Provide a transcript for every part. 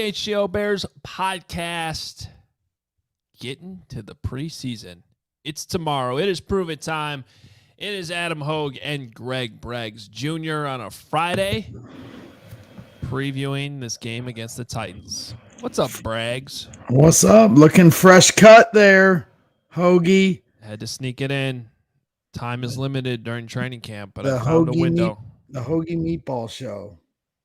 CHGO Bears Podcast. Getting to the preseason. It's tomorrow. It is prove it time. It is Adam Hoge and Greg Braggs Jr. on a Friday, previewing this game against the Titans. What's up, Braggs? What's up? Looking fresh cut there, Hoagie. Had to sneak it in. Time is limited during training camp, but I found a window. The Hoagie Meatball Show.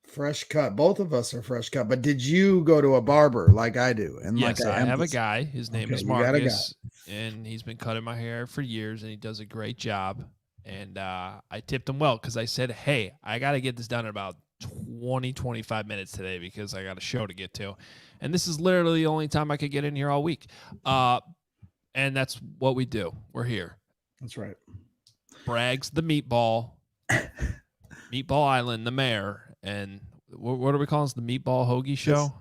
Fresh cut. Both of us are fresh cut. But did you go to a barber like I do? And yes, like I have a guy. His name is you got a Marcus, and he's been cutting my hair for years, and he does a great job. And I tipped him well because I said, hey, I got to get this done in about 25 minutes today because I got a show to get to. And this is literally the only time I could get in here all week. And that's what we do. We're here. That's right. Braggs the Meatball. Meatball Island, the mayor. And what are we calling this? The Meatball Hoagie Show?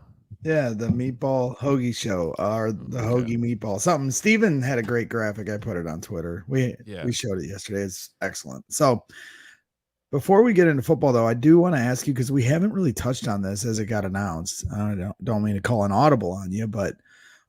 Yeah, the Meatball Hoagie Show, or the Hoagie Meatball. Something. Steven had a great graphic. I put it on Twitter. We showed it yesterday. It's excellent. So before we get into football, though, I do want to ask you, because we haven't really touched on this as it got announced. I don't mean to call an audible on you, but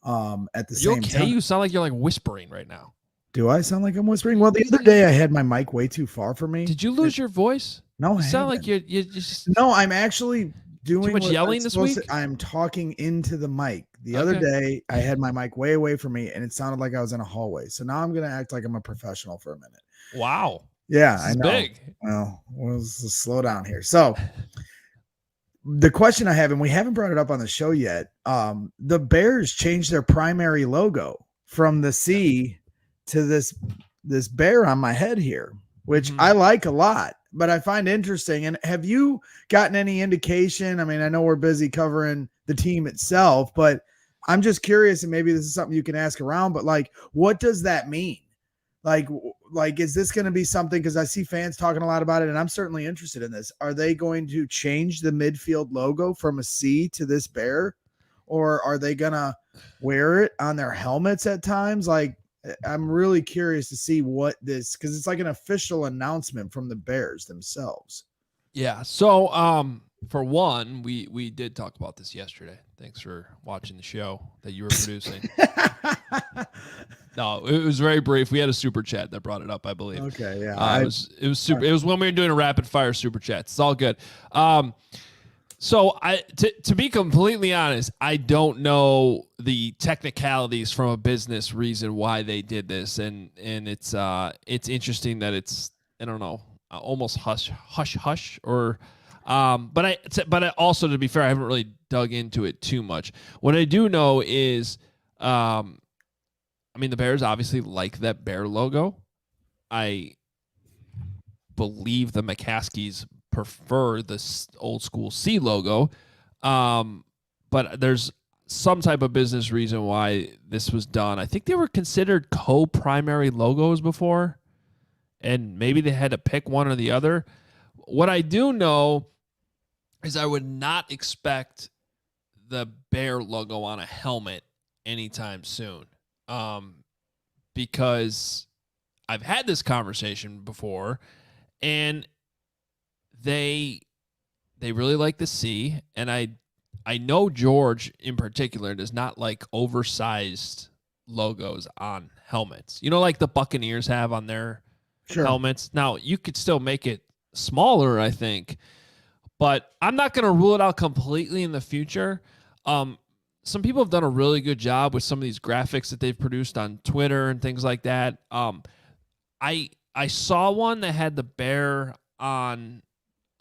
at the same time. You sound like you're like whispering right now. Do I sound like I'm whispering? Well, the other day I had my mic way too far from me. Did you lose your voice? No, you sound like you just. No, I'm actually doing too much yelling this week. I'm talking into the mic. The other day I had my mic way away from me, and it sounded like I was in a hallway. So now I'm gonna act like I'm a professional for a minute. Wow. Yeah, I know. Big. Well, let's slow down here. So the question I have, and we haven't brought it up on the show yet, the Bears changed their primary logo from the C to this bear on my head here, which I like a lot, but I find interesting. And have you gotten any indication? I mean, I know we're busy covering the team itself, but I'm just curious, and maybe this is something you can ask around, but like, what does that mean? Like, is this going to be something? Because I see fans talking a lot about it, and I'm certainly interested in this. Are they going to change the midfield logo from a C to this bear, or are they going to wear it on their helmets at times? Like, I'm really curious to see what this, because it's like an official announcement from the Bears themselves. Yeah. So, for one, we did talk about this yesterday. Thanks for watching the show that you were producing. No, it was very brief. We had a super chat that brought it up, I believe. Okay, yeah. It was super. It was when we were doing a rapid fire super chats. It's all good. So to be completely honest, I don't know the technicalities from a business reason why they did this, and it's interesting that it's, I don't know, almost hush or but also, to be fair, I haven't really dug into it too much. What I do know is, I mean, the Bears obviously like that bear logo. I believe the McCaskies prefer the old school C logo, but there's some type of business reason why this was done. I think they were considered co-primary logos before, and maybe they had to pick one or the other. What I do know is I would not expect the bear logo on a helmet anytime soon, because I've had this conversation before, and they really like the C, and I know George in particular does not like oversized logos on helmets. You know, like the Buccaneers have on their helmets. Now, you could still make it smaller, I think, but I'm not going to rule it out completely in the future. Some people have done a really good job with some of these graphics that they've produced on Twitter and things like that. I saw one that had the bear on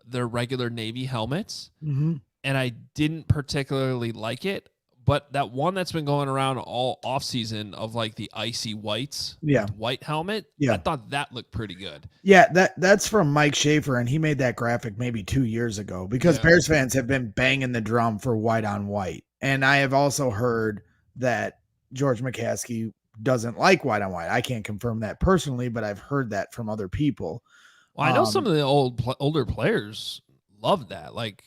their regular Navy helmets, and I didn't particularly like it. But that one that's been going around all off season of like the icy whites, white helmet, I thought that looked pretty good. Yeah, that's from Mike Schaefer, and he made that graphic maybe 2 years ago, because Bears fans have been banging the drum for white on white. And I have also heard that George McCaskey doesn't like white on white. I can't confirm that personally, but I've heard that from other people. Well, I know some of the older players love that. Like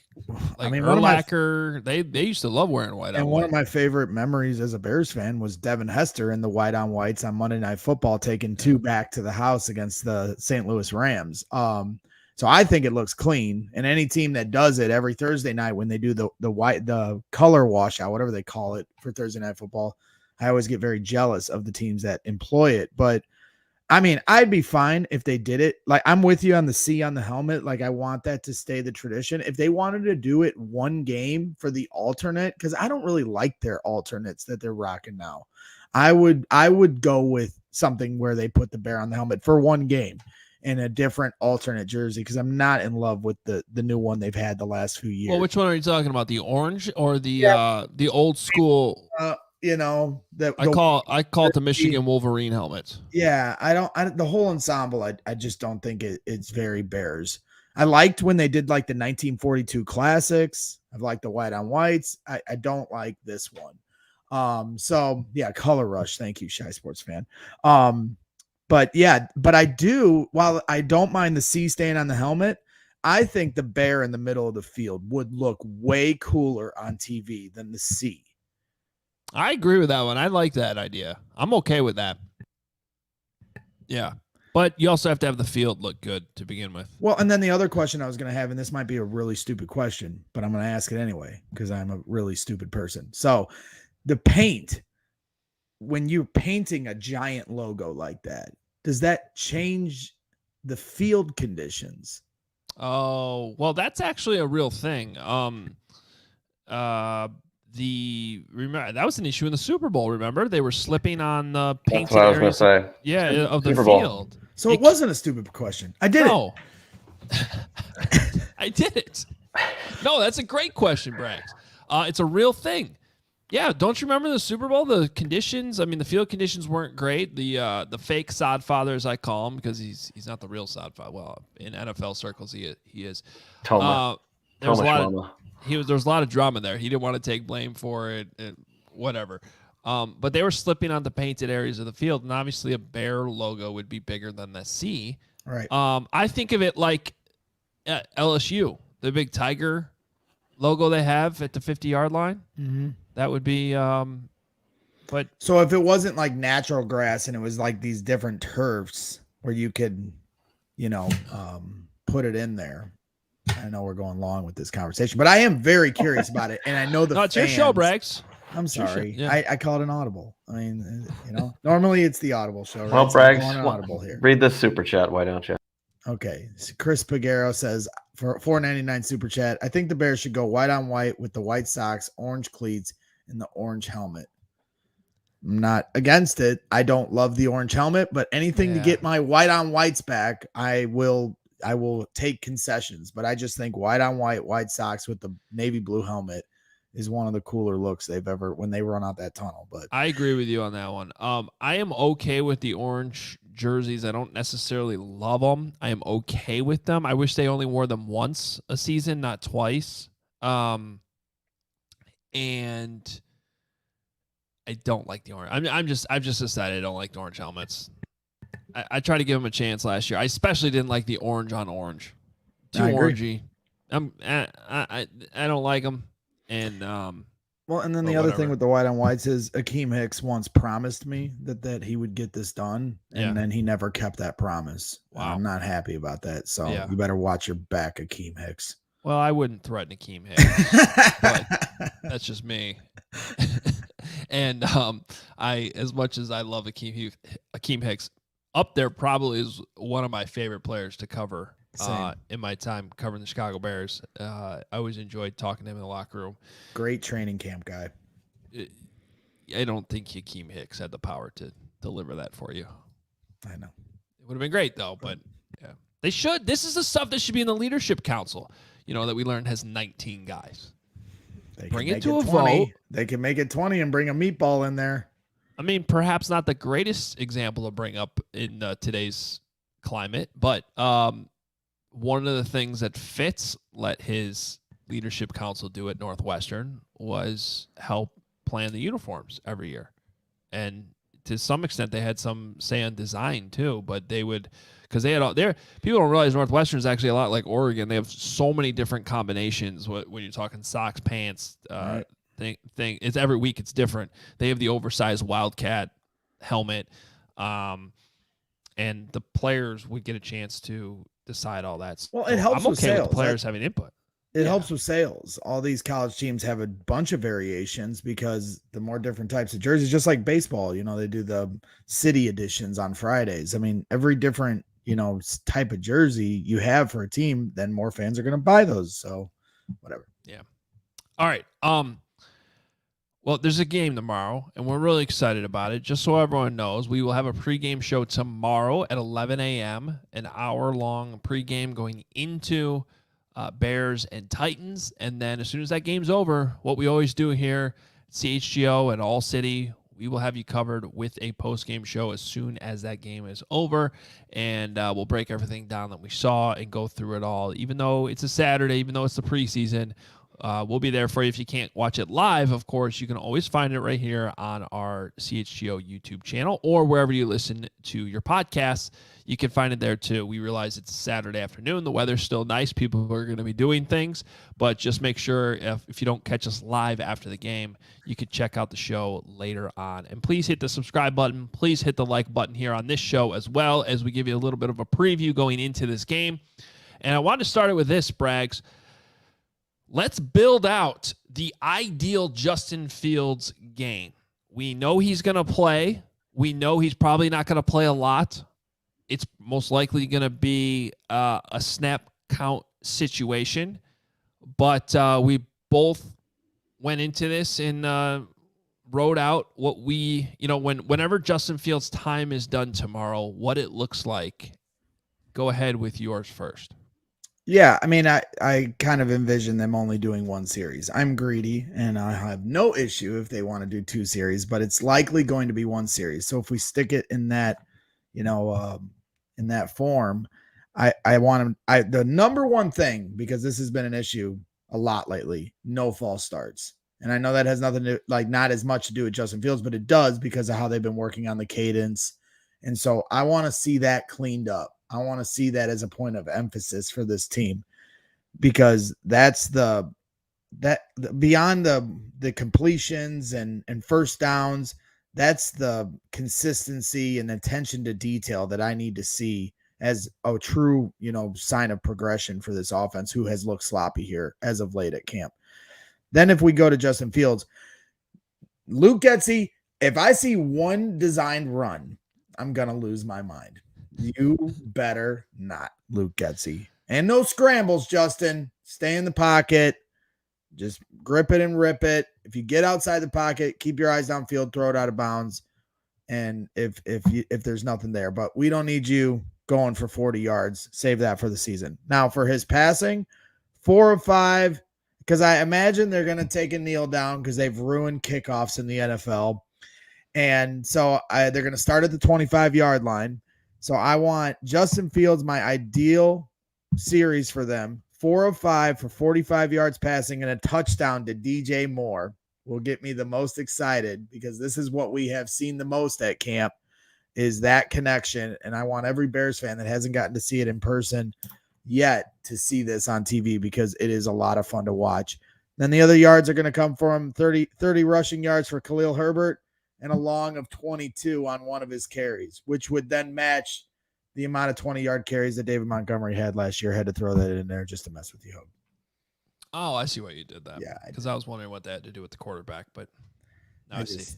I mean, Urlacher, they used to love wearing white on white. And one of my favorite memories as a Bears fan was Devin Hester in the white on whites on Monday Night Football, taking two back to the house against the St. Louis Rams. So I think it looks clean. And any team that does it every Thursday night when they do the color washout, whatever they call it for Thursday Night Football, I always get very jealous of the teams that employ it. But I mean, I'd be fine if they did it. Like, I'm with you on the C on the helmet. Like, I want that to stay the tradition. If they wanted to do it one game for the alternate, because I don't really like their alternates that they're rocking now. I would go with something where they put the bear on the helmet for one game in a different alternate jersey, because I'm not in love with the new one they've had the last few years. Well, which one are you talking about? The orange or the old school? You know, I call it the Michigan Wolverine helmet. Yeah, the whole ensemble, I just don't think it's very Bears. I liked when they did like the 1942 classics. I like the white on whites. I don't like this one. So yeah, color rush. Thank you, Shy Sports fan. But I do, while I don't mind the C stain on the helmet, I think the bear in the middle of the field would look way cooler on TV than the C. I agree with that one. I like that idea. I'm okay with that. Yeah. But you also have to have the field look good to begin with. Well, and then the other question I was going to have, and this might be a really stupid question, but I'm going to ask it anyway because I'm a really stupid person. So the paint, when you're painting a giant logo like that, does that change the field conditions? Oh, well, that's actually a real thing. Remember that was an issue in the Super Bowl. Remember, they were slipping on the painted That's what I was going to say. Yeah, of the Super Bowl. field. So it wasn't a stupid question. I did it. I did it. No, that's a great question, Braggs. It's a real thing. Yeah, don't you remember the Super Bowl? The conditions. I mean, the field conditions weren't great. The fake sod father, as I call him, because he's not the real sod father. Well, in NFL circles, he is. Toma. There was a lot of drama there. He didn't want to take blame for it, and whatever. But they were slipping on the painted areas of the field, and obviously a bear logo would be bigger than the C. Right. I think of it like LSU, the big tiger logo they have at the 50-yard line. Mm-hmm. That would be. But so if it wasn't like natural grass and it was like these different turfs where you could, put it in there. I know we're going long with this conversation, but I am very curious about it, and I know it's your show, Braggs. I'm sorry, yeah. I call it an audible. I mean, normally it's the audible show. Right? Well, so Braggs, audible here. Read this super chat. Why don't you? Okay, so Chris Pagaro says for $4.99 super chat, I think the Bears should go white on white with the white socks, orange cleats, and the orange helmet. I'm not against it. I don't love the orange helmet, but anything to get my white on whites back, I will take concessions. But I just think white on white socks with the navy blue helmet is one of the cooler looks they've ever when they run out that tunnel. But I agree with you on that one. I am okay with the orange jerseys. I don't necessarily love them. I am okay with them. I wish they only wore them once a season, not twice. And I don't like the orange. I've just decided I don't like the orange helmets. I tried to give them a chance last year. I especially didn't like the orange on orange. Too orangey. I don't like them. And well, and then the other thing with the white on whites is Akeem Hicks once promised me that he would get this done, and then he never kept that promise. Wow. I'm not happy about that. So you better watch your back, Akeem Hicks. Well, I wouldn't threaten Akeem Hicks, but that's just me. And as much as I love Akeem Hicks, up there probably is one of my favorite players to cover in my time covering the Chicago Bears. I always enjoyed talking to him in the locker room. Great training camp guy. I don't think Akeem Hicks had the power to deliver that for you. I know. It would have been great, though, but yeah. They should. This is the stuff that should be in the leadership council, that we learned has 19 guys. Bring it to a 20. vote. They can make it 20 and bring a meatball in there. I mean, perhaps not the greatest example to bring up in today's climate, but one of the things that Fitz let his leadership council do at Northwestern was help plan the uniforms every year. And to some extent, they had some say on design too, but they would, because they had all there. People don't realize Northwestern is actually a lot like Oregon. They have so many different combinations when you're talking socks, pants, right. thing. It's every week it's different. They have the oversized Wildcat helmet, and the players would get a chance to decide all that. Well, it So helps I'm with okay with sales. the players having input. It helps with sales. All these college teams have a bunch of variations because the more different types of jerseys, just like baseball, they do the city editions on Fridays. I mean, every different, type of jersey you have for a team, then more fans are going to buy those. So whatever. Yeah. All right. Well, there's a game tomorrow, and we're really excited about it. Just so everyone knows, we will have a pregame show tomorrow at 11 a.m., an hour-long pregame going into Bears and Titans. And then as soon as that game's over, what we always do here at CHGO at ALLCITY, we will have you covered with a post-game show as soon as that game is over. And we'll break everything down that we saw and go through it all. Even though it's a Saturday, even though it's the preseason, we'll be there for you. If you can't watch it live, of course, you can always find it right here on our CHGO YouTube channel or wherever you listen to your podcasts. You can find it there too. We realize it's a Saturday afternoon. The weather's still nice. People are going to be doing things, but just make sure if you don't catch us live after the game, you can check out the show later on. And please hit the subscribe button. Please hit the like button here on this show as well as we give you a little bit of a preview going into this game. And I want to start it with this, Braggs. Let's build out the ideal Justin Fields game. We know he's going to play. We know he's probably not going to play a lot. It's most likely going to be a snap count situation. But we both went into this and wrote out what whenever Justin Fields' time is done tomorrow, what it looks like. Go ahead with yours first. Yeah, I mean, I kind of envision them only doing one series. I'm greedy, and I have no issue if they want to do 2 series, but it's likely going to be 1 series. So if we stick it in that, in that form, I want them. The number one thing, because this has been an issue a lot lately, no false starts. And I know that has nothing to not as much to do with Justin Fields, but it does because of how they've been working on the cadence. And so I want to see that cleaned up. I want to see that as a point of emphasis for this team, because that's beyond the completions and first downs. That's the consistency and attention to detail that I need to see as a true, sign of progression for this offense, who has looked sloppy here as of late at camp. Then if we go to Justin Fields, Luke Getsy, if I see one designed run, I'm going to lose my mind. You better not, Luke Getsy. And no scrambles, Justin. Stay in the pocket. Just grip it and rip it. If you get outside the pocket, keep your eyes downfield, throw it out of bounds. And if there's nothing there, but we don't need you going for 40 yards. Save that for the season. Now for his passing, 4 of 5, because I imagine they're going to take a kneel down because they've ruined kickoffs in the NFL. And so they're going to start at the 25-yard line. So I want Justin Fields, my ideal series for them, 4 of 5 for 45 yards passing and a touchdown to DJ Moore will get me the most excited, because this is what we have seen the most at camp, is that connection. And I want every Bears fan that hasn't gotten to see it in person yet to see this on TV, because it is a lot of fun to watch. Then the other yards are going to come from 30 rushing yards for Khalil Herbert and a long of 22 on one of his carries, which would then match the amount of 20-yard carries that David Montgomery had last year. Had to throw that in there just to mess with you, Hoge. Oh, I see why you did that. Yeah, because I was wondering what that had to do with the quarterback, but now I see.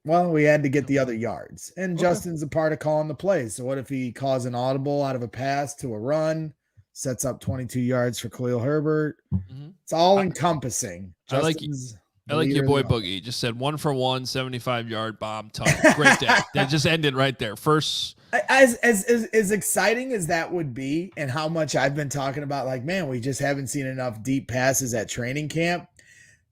We had to get the other yards, and Justin's a part of calling the plays. So what if he calls an audible out of a pass to a run, sets up 22 yards for Khalil Herbert? Mm-hmm. It's all encompassing. I like your boy Boogie. Just said 1 for 1, 75-yard bomb. Great day. That just ended right there. First, as exciting as that would be, and how much I've been talking about, we just haven't seen enough deep passes at training camp.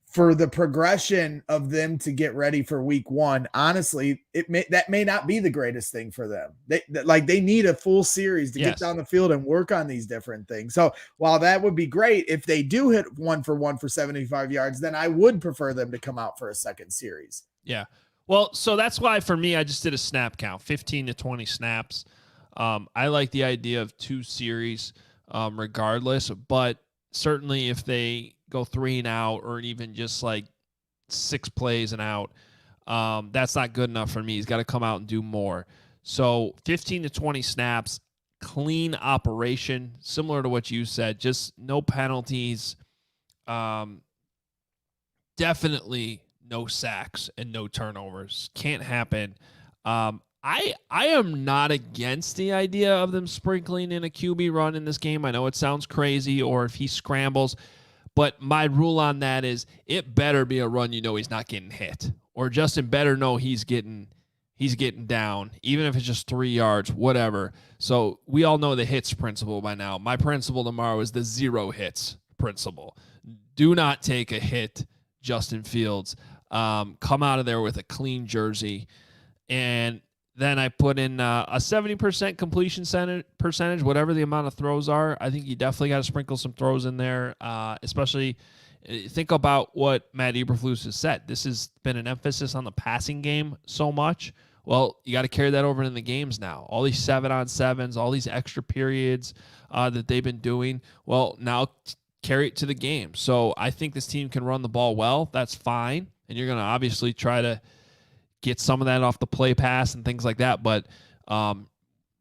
For the progression of them to get ready for week 1, honestly, that may not be the greatest thing for them. They need a full series to get down the field and work on these different things. So while that would be great, if they do hit 1 for 1 for 75 yards, then I would prefer them to come out for a second series. Yeah. Well, so that's why for me, I just did a snap count, 15 to 20 snaps. I like the idea of 2 series regardless, but certainly if they go 3 and out, or even just 6 plays and out, that's not good enough for me. He's got to come out and do more. So 15 to 20 snaps. clean operation, similar to what you said. Just no penalties. Definitely no sacks and no turnovers. Can't happen. I am not against the idea of them sprinkling in a QB run in this game. I know it sounds crazy, or if he scrambles, but my rule on that is it better be a run he's not getting hit, or Justin better know he's getting down, even if it's just 3 yards, whatever. So we all know the hits principle by now. My principle tomorrow is the 0 hits principle. Do not take a hit, Justin Fields. Come out of there with a clean jersey. And then I put in a 70% completion percentage, whatever the amount of throws are. I think you definitely got to sprinkle some throws in there, especially think about what Matt Eberflus has said. This has been an emphasis on the passing game so much. Well, you got to carry that over in the games now. All these 7-on-7s, all these extra periods that they've been doing. Well, now carry it to the game. So I think this team can run the ball well. That's fine. And you're going to obviously try to get some of that off the play pass and things like that. But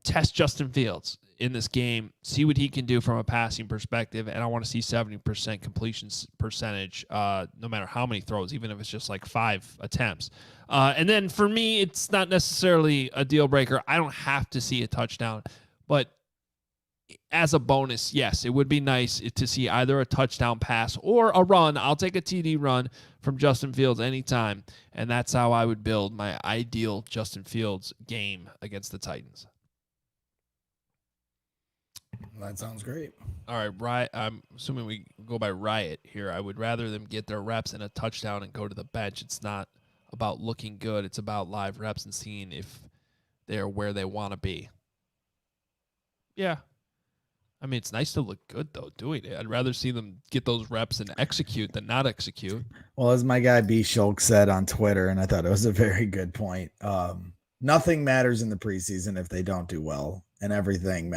test Justin Fields in this game, see what he can do from a passing perspective. And I want to see 70% completion percentage, no matter how many throws, even if it's just like 5 attempts. And then for me, it's not necessarily a deal breaker. I don't have to see a touchdown, but as a bonus, yes, it would be nice to see either a touchdown pass or a run. I'll take a TD run from Justin Fields anytime, and that's how I would build my ideal Justin Fields game against the Titans. That sounds great. All right, Riot. I'm assuming we go by Riot here. I would rather them get their reps and a touchdown and go to the bench. It's not about looking good. It's about live reps and seeing if they're where they want to be. Yeah. I mean, it's nice to look good, though, doing it. I'd rather see them get those reps and execute than not execute. Well, as my guy B. Schultz said on Twitter, and I thought it was a very good point, nothing matters in the preseason if they don't do well, and everything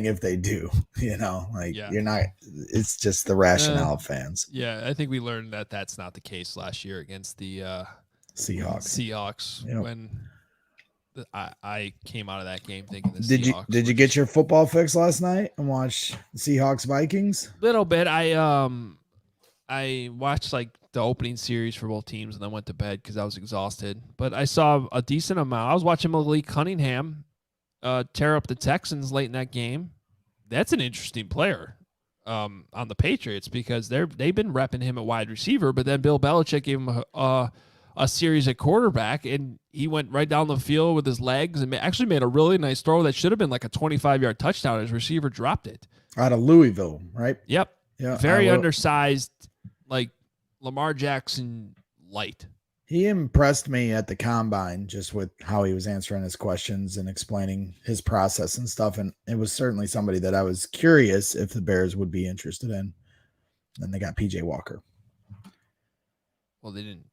if they do. You're not. It's just the rationale of fans. Yeah, I think we learned that that's not the case last year against the Seahawks Yep. when I came out of that game thinking the Did Seahawks. Did you get your football fix last night and watch Seahawks Vikings? Little bit. I watched like the opening series for both teams and then went to bed because I was exhausted. But I saw a decent amount. I was watching Malik Cunningham tear up the Texans late in that game. That's an interesting player on the Patriots because they've been repping him at wide receiver, but then Bill Belichick gave him a series at quarterback, and he went right down the field with his legs and actually made a really nice throw that should have been like a 25-yard touchdown. His receiver dropped it. Out of Louisville, right? Yep. Yeah. Very undersized, like Lamar Jackson light. He impressed me at the combine just with how he was answering his questions and explaining his process and stuff. And it was certainly somebody that I was curious if the Bears would be interested in. Then they got PJ Walker. Well, they didn't.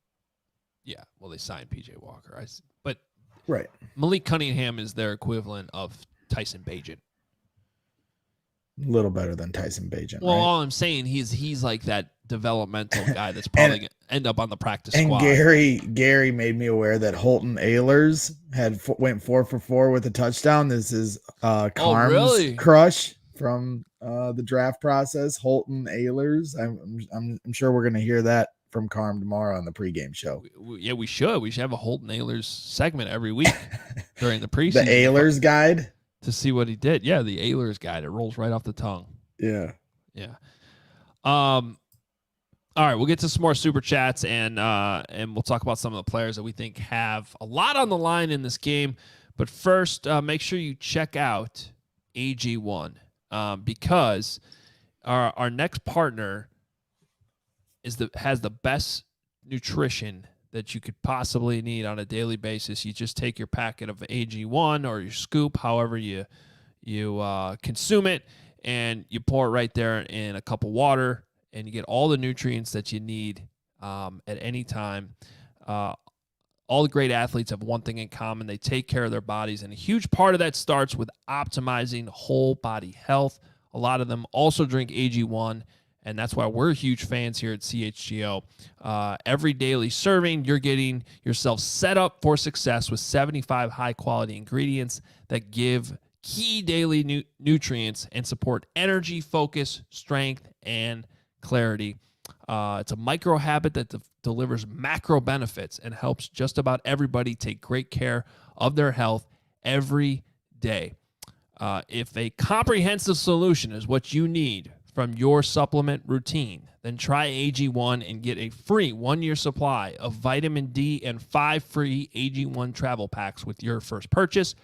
Yeah, well, they signed PJ Walker. But right. Malik Cunningham is their equivalent of Tyson Bagent. A little better than Tyson Bagent. Well, right? all I'm saying, he's like that developmental guy that's probably going to end up on the practice squad. And Gary made me aware that Holton Ahlers went 4 for 4 with a touchdown. This is Carm's crush from the draft process. Holton Ahlers. I'm sure we're going to hear that from Carm tomorrow on the pregame show. We should. We should have a Holton Ahlers segment every week during the preseason. The Ahlers guide to see what he did. Yeah, the Ahlers guide. It rolls right off the tongue. Yeah. All right, we'll get to some more super chats and we'll talk about some of the players that we think have a lot on the line in this game. But first, make sure you check out AG1 because our next partner has the best nutrition that you could possibly need on a daily basis. You just take your packet of AG1 or your scoop, however you consume it, and you pour it right there in a cup of water, and you get all the nutrients that you need at any time. All the great athletes have one thing in common. They take care of their bodies, and a huge part of that starts with optimizing whole body health. A lot of them also drink AG1, and that's why we're huge fans here at CHGO. Every daily serving, you're getting yourself set up for success with 75 high-quality ingredients that give key daily nutrients and support energy, focus, strength, and clarity. It's a micro habit that delivers macro benefits and helps just about everybody take great care of their health every day. If a comprehensive solution is what you need from your supplement routine, then try AG1 and get a free 1-year supply of vitamin D and 5 free AG1 travel packs with your first purchase.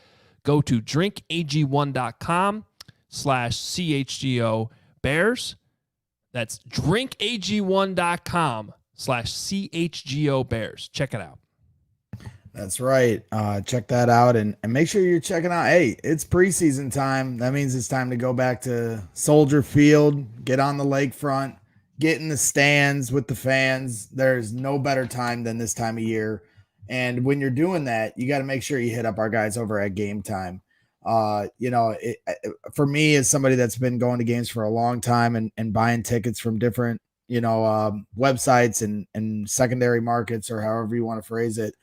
Go to drinkag1.com/CHGO Bears. That's drinkag1.com/CHGO Bears. Check it out. That's right. Check that out and make sure you're checking out. Hey, it's preseason time. That means it's time to go back to Soldier Field, get on the lakefront, get in the stands with the fans. There's no better time than this time of year. And when you're doing that, you got to make sure you hit up our guys over at Game Time. For me, as somebody that's been going to games for a long time and buying tickets from different, websites and secondary markets, or however you want to phrase it,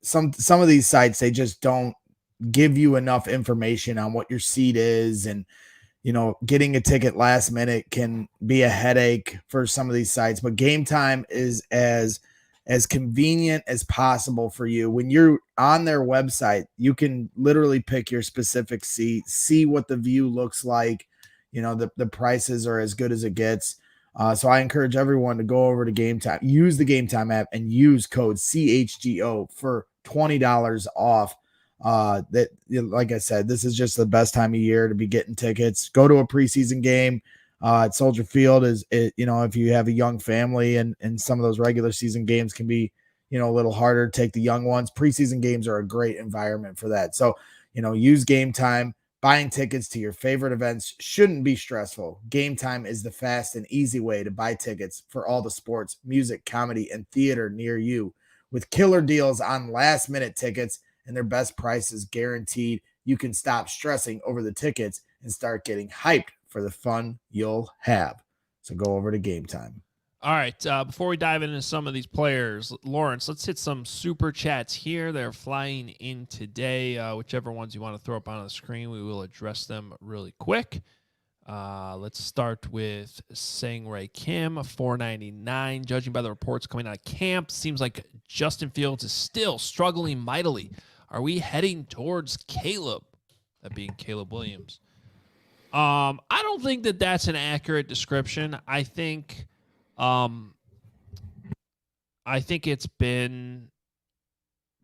some of these sites, they just don't give you enough information on what your seat is. And, getting a ticket last minute can be a headache for some of these sites, but Game Time is as convenient as possible for you. When you're on their website, you can literally pick your specific seat, see what the view looks like. The prices are as good as it gets. So I encourage everyone to go over to Game Time, use the Game Time app, and use code CHGO for $20 off. Like I said, this is just the best time of year to be getting tickets. Go to a preseason game at Soldier Field. If you have a young family, and some of those regular season games can be, a little harder to take the young ones. Preseason games are a great environment for that. So, use Game Time. Buying tickets to your favorite events shouldn't be stressful. Game Time is the fast and easy way to buy tickets for all the sports, music, comedy, and theater near you. With killer deals on last-minute tickets and their best prices guaranteed, you can stop stressing over the tickets and start getting hyped for the fun you'll have. So go over to Game Time. All right, before we dive into some of these players, Lawrence, let's hit some super chats here. They're flying in today. Whichever ones you want to throw up on the screen, we will address them really quick. Let's start with Sangray Kim, $4.99. Judging by the reports coming out of camp, seems like Justin Fields is still struggling mightily. Are we heading towards Caleb? That being Caleb Williams. I don't think that that's an accurate description. I think it's been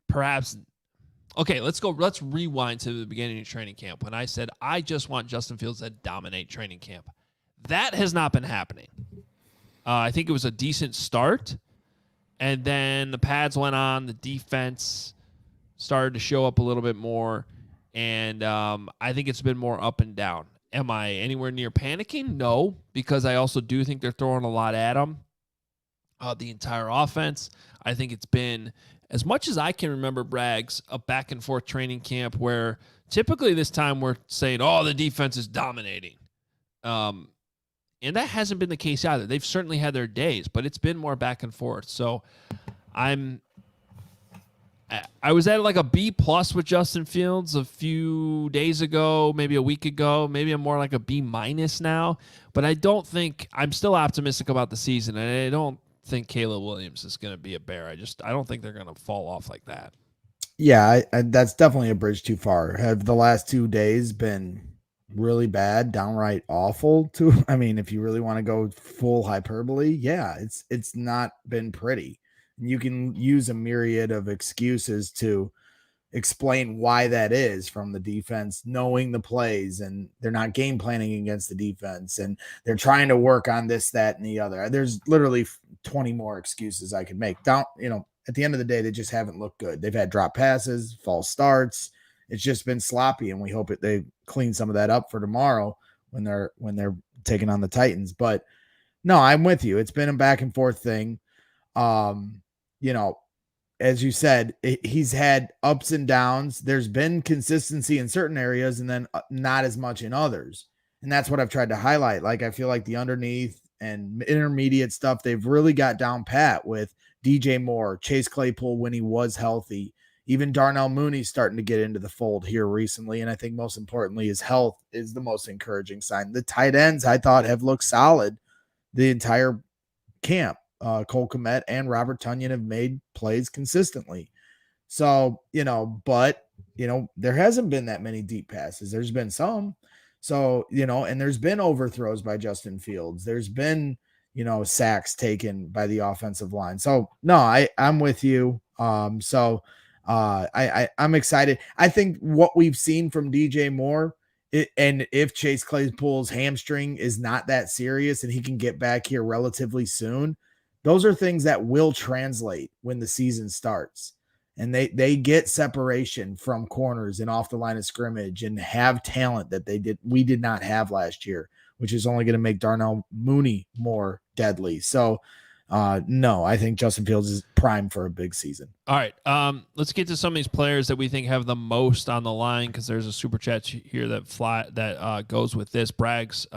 perhaps okay. Let's rewind to the beginning of training camp when I said I just want Justin Fields to dominate training camp. That has not been happening. I think it was a decent start, and then the pads went on. The defense started to show up a little bit more, and I think it's been more up and down. Am I anywhere near panicking? No, because I also do think they're throwing a lot at him. The entire offense. I think it's been, as much as I can remember, Braggs, a back and forth training camp where typically this time we're saying, oh, the defense is dominating. And that hasn't been the case either. They've certainly had their days, but it's been more back and forth. So I was at like a B+ with Justin Fields a few days ago, maybe a week ago. Maybe I'm more like a B- now. But I'm still optimistic about the season, and I don't think Caleb Williams is going to be a Bear. I don't think they're going to fall off like that. Yeah, that's definitely a bridge too far. Have the last 2 days been really bad, downright awful? If you really want to go full hyperbole, yeah, it's not been pretty. You can use a myriad of excuses to explain why that is, from the defense knowing the plays, and they're not game planning against the defense, and they're trying to work on this, that, and the other. There's literally 20 more excuses I could make. At the end of the day, they just haven't looked good. They've had drop passes, false starts. It's just been sloppy, and we hope they clean some of that up for tomorrow when they're taking on the Titans. But no, I'm with you. It's been a back and forth thing. As you said, he's had ups and downs. There's been consistency in certain areas and then not as much in others. And that's what I've tried to highlight. Like, I feel like the underneath and intermediate stuff, they've really got down pat with DJ Moore, Chase Claypool when he was healthy. even Darnell Mooney's starting to get into the fold here recently. And I think most importantly, his health is the most encouraging sign. The tight ends I thought have looked solid the entire camp. Cole Kmet and Robert Tonyan have made plays consistently. So, but there hasn't been that many deep passes. There's been some. So, and there's been overthrows by Justin Fields. There's been, sacks taken by the offensive line. So no, I'm with you. I'm excited. I think what we've seen from DJ Moore, and if Chase Claypool's hamstring is not that serious and he can get back here relatively soon, those are things that will translate when the season starts. And they get separation from corners and off the line of scrimmage and have talent that we did not have last year, which is only going to make Darnell Mooney more deadly. So no, I think Justin Fields is prime for a big season. All right. Let's get to some of these players that we think have the most on the line, because there's a super chat here that goes with this. Braggs,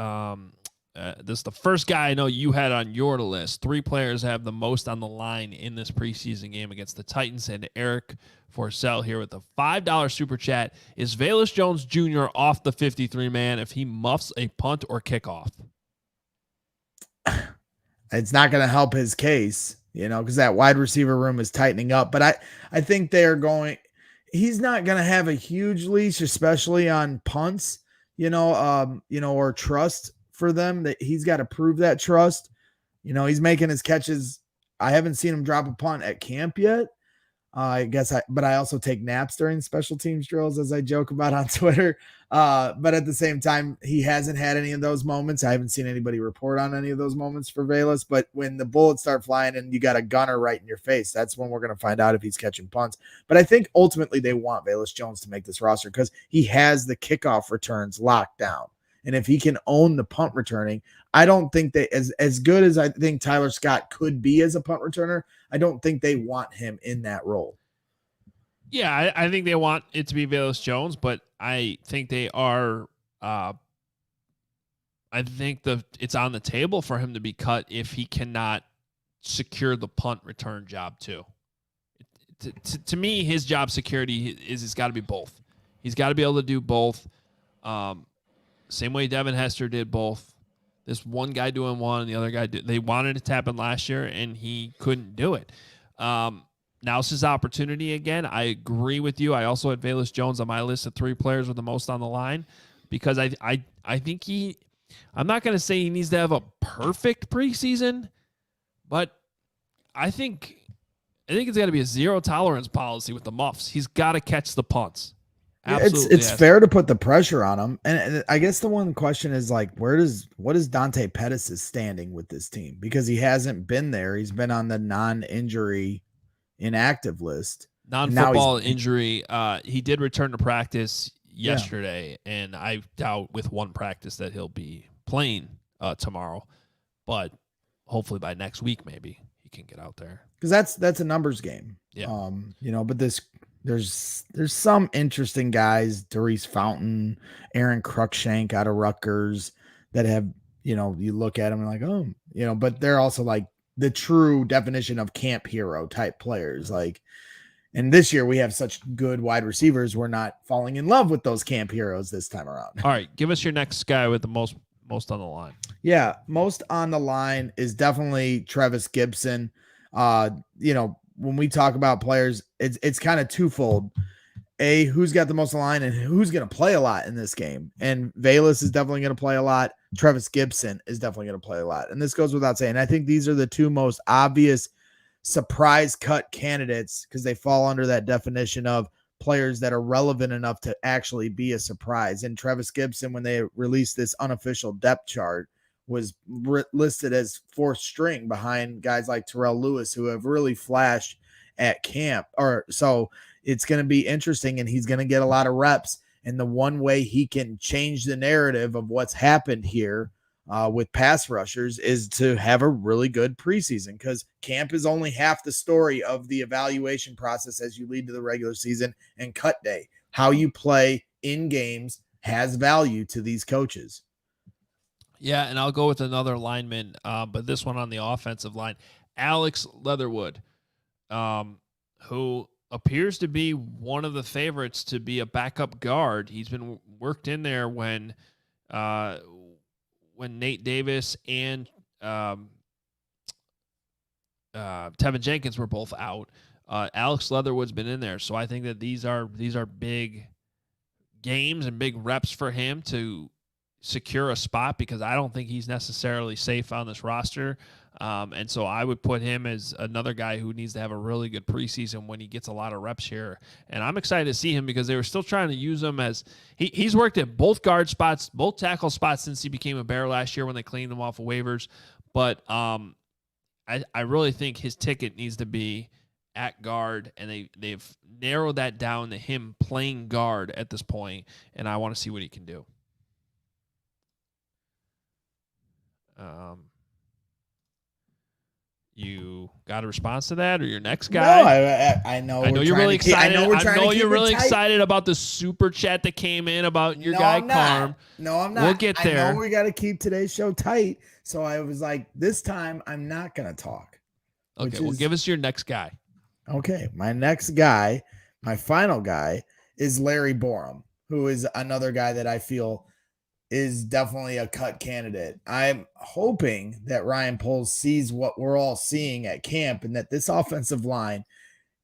this is the first guy I know you had on your list. 3 players have the most on the line in this preseason game against the Titans, and Eric Forsell here with the $5 super chat. Is Velus Jones Jr. off the 53-man if he muffs a punt or kickoff? It's not going to help his case, because that wide receiver room is tightening up. But I think he's not going to have a huge leash, especially on punts, or trust for them. That he's got to prove that trust. He's making his catches. I haven't seen him drop a punt at camp yet. But I also take naps during special teams drills, as I joke about on Twitter. But at the same time, he hasn't had any of those moments. I haven't seen anybody report on any of those moments for Velus. But when the bullets start flying and you got a gunner right in your face, that's when we're going to find out if he's catching punts. But I think ultimately they want Velus Jones to make this roster because he has the kickoff returns locked down. And if he can own the punt returning, I don't think they, as good as I think Tyler Scott could be as a punt returner, I don't think they want him in that role. Yeah, I think they want it to be Velus Jones, but I think they are. I think it's on the table for him to be cut if he cannot secure the punt return job too. To me, his job security is it's got to be both. He's got to be able to do both. Same way Devin Hester did both. This one guy doing one and the other guy they wanted it to happen last year and he couldn't do it. Now's his opportunity again. I agree with you. I also had Velus Jones on my list of 3 players with the most on the line because I think I'm not going to say he needs to have a perfect preseason, but I think it's got to be a zero tolerance policy with the muffs. He's got to catch the punts. Absolutely, it's fair to put the pressure on him. And I guess the one question is like, what is Dante Pettis' standing with this team? Because he hasn't been there. He's been on the non-injury inactive list. Non-football injury. He did return to practice yesterday, and I doubt with one practice that he'll be playing tomorrow. But hopefully by next week, maybe he can get out there. Because that's a numbers game. Yeah. But there's some interesting guys, Doris Fountain, Aaron Cruikshank out of Rutgers that have, you look at them and like, oh, but they're also like the true definition of camp hero type players. Like, and this year we have such good wide receivers. We're not falling in love with those camp heroes this time around. All right. Give us your next guy with the most on the line. Yeah. Most on the line is definitely Trevis Gipson. When we talk about players, it's kind of twofold. Who's got the most on the line and who's going to play a lot in this game. And Velus is definitely going to play a lot. Trevis Gipson is definitely going to play a lot. And this goes without saying. I think these are the 2 most obvious surprise cut candidates because they fall under that definition of players that are relevant enough to actually be a surprise. And Trevis Gipson, when they released this unofficial depth chart, was listed as 4th string behind guys like Terrell Lewis, who have really flashed at camp. So it's going to be interesting, and he's going to get a lot of reps. And the one way he can change the narrative of what's happened here with pass rushers is to have a really good preseason, because camp is only half the story of the evaluation process as you lead to the regular season and cut day. How you play in games has value to these coaches. Yeah, and I'll go with another lineman, but this one on the offensive line, Alex Leatherwood, who appears to be one of the favorites to be a backup guard. He's been worked in there when Nate Davis and Tevin Jenkins were both out. Alex Leatherwood's been in there, so I think that these are big games and big reps for him to secure a spot, because I don't think he's necessarily safe on this roster. And so I would put him as another guy who needs to have a really good preseason when he gets a lot of reps here. And I'm excited to see him because they were still trying to use him as he's worked at both guard spots, both tackle spots since he became a Bear last year when they cleaned him off of waivers. But I really think his ticket needs to be at guard, and they've narrowed that down to him playing guard at this point, and I want to see what he can do. You got a response to that, or your next guy? No, I know. I know you're really excited. I know you're really tight. excited about the super chat that came in about your I'm Carm. not. No, I'm not. We'll get there. I know we got to keep today's show tight, so I was like, this time I'm not going to talk. Okay, well, give us your next guy. Okay, my next guy, my final guy, is Larry Borum, who is another guy that I feel is definitely a cut candidate. I'm hoping that Ryan Poles sees what we're all seeing at camp, and that this offensive line